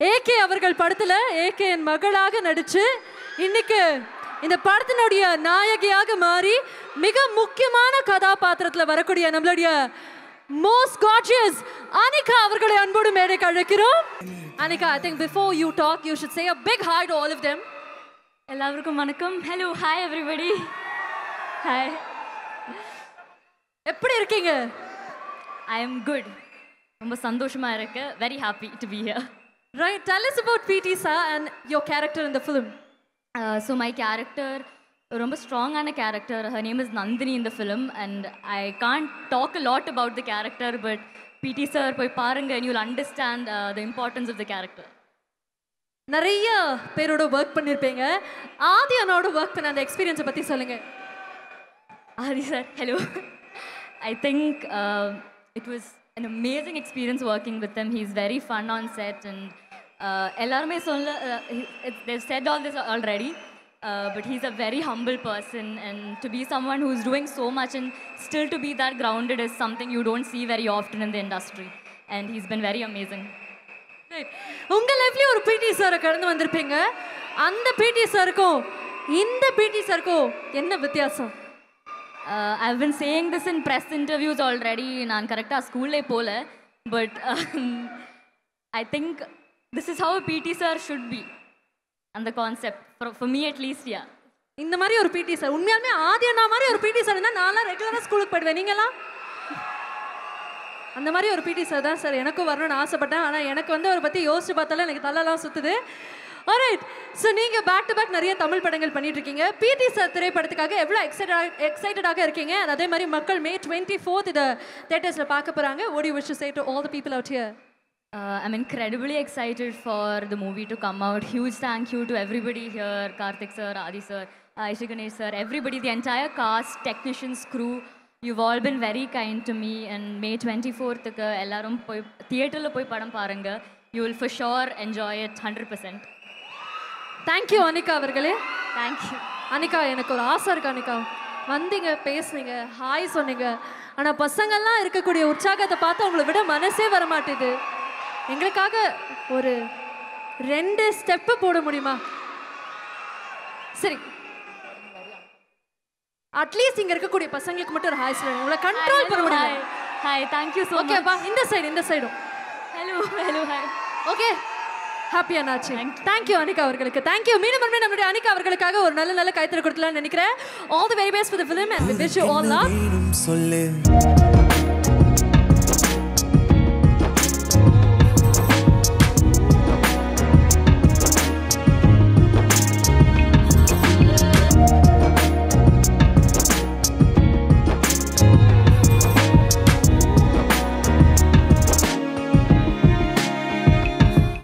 AK அவர்கள் படத்துல AK என் மகளாக நடிச்சு இன்னைக்கு இந்த படத்தினுடைய நாயகியாக மாறி மிக முக்கியமான கதாபாத்திரத்துல வரக்கூடிய நம்மளுடைய மோஸ்ட் கார்ஜியஸ் அனிகா அவர்களை அன்போடு மேடைக்கு அழைக்கிறோம். Anika, I think before you talk you should say a big hi to all of them. எல்லாருக்கும் வணக்கம். Hello, hi everybody. Hi. எப்படி இருக்கீங்க? I am good. ரொம்ப சந்தோஷமா இருக்கு. Very happy to be here. Right, tell us about PT sir and your character in the film. So my character, ரொம்ப ஸ்ட்ராங்கான character. Her name is Nandini in the film and I can't talk a lot about the character but PT sir போய் பாருங்க and you'll understand the importance of the character. நிறைய பேரோட work பண்ணிருப்பீங்க. ஆதி அண்ணாவோட work பண்ண அந்த எக்ஸ்பீரியன்ஸை பத்தி சொல்லுங்க. Adi sir, hello. I think it was an amazing experience working with him. He's very fun on set and எல்லாருமே சொல்ல they've said all this already but he's a very humble person and to be someone who's doing so much and still to be that grounded is something you don't see very often in the industry and he's been very amazing. Right. உங்க லைஃப்லயே ஒரு பிடி சாரை கடந்து வந்திருப்பீங்க. அந்த பிடி சாருக்கும் இந்த பிடி சாருக்கும் என்ன வித்தியாசம்? I've been saying this in press interviews already. நான் கரெக்டாக ஸ்கூல்லே போல but I think this is how a PT sir should be and the concept for me at least. Yeah, இந்த மாதிரி ஒரு பிடி சார் உண்மையாலுமே ஆதி அண்ணா மாதிரி ஒரு பிடி சார் இருந்தா நான்லாம் ரெகுலராக ஸ்கூலுக்கு போயிடுவேன். நீங்களாம் அந்த மாதிரி ஒரு பிடி சார் தான் சார் எனக்கும் வரணும்னு ஆசைப்பட்டேன். ஆனால் எனக்கு வந்து அவரை பற்றி யோசிச்சு பார்த்தாலும் எனக்கு தலையெல்லாம் சுற்றுது. ஆல்ரைட், ஸோ நீங்கள் பேக் டு பேக் நிறைய தமிழ் படங்கள் பண்ணிட்டு இருக்கீங்க. பிடி சார் திரைப்படத்துக்காக எவ்வளோ எக்ஸைட்டடாக இருக்கீங்க? அதே மாதிரி மக்கள் May 24th இதை தேட்டர்ஸில் பார்க்க போகிறாங்க. What do you wish to say to all the people out here? I'm incredibly excited for the movie to come out. Huge thank you to everybody here, Karthik sir, Adi sir, Aishi Ganesh sir, everybody, the entire cast, technicians, crew. You've all been very kind to me and May 24th ellarum poi theater la poi padam parunga. You will for sure enjoy it 100%. Thank you Anika அவர்களே. Thank you. Anika, எனக்கு ஒரு ஆசை இருக்கு. அனிகா வந்தீங்க, பேசுனீங்க, hi சொன்னீங்க. ஆனால் பசங்கள்லாம் இருக்கக்கூடிய உற்சாகத்தை பார்த்து அவங்கள விட மனசே வர மாட்டேது. எங்களுக்காக ஒரு 2 ஸ்டெப்பு போட முடியுமா? சரி, அட்லீஸ்ட் இங்க இருக்கக்கூடிய பசங்களுக்கு மட்டும் ஒரு ஹாய் சொல்லுங்க. உங்களை கண்ட்ரோல் பண்ண முடியும். Hi, thank you so much. ஓகேப்பா, இந்த சைடும். Hello, hi. ஓகே, ஹாப்பியா நாச்சு. தேங்க்யூ அனிகா அவர்களுக்கு. தேங்க்யூ. மீண்டும் நம்மளுடைய அனிகா அவர்களுக்காக ஒரு நல்ல கைத்தறி கொடுக்கலாம்னு நினைக்கிறேன். All the very best for the film and we wish you all luck.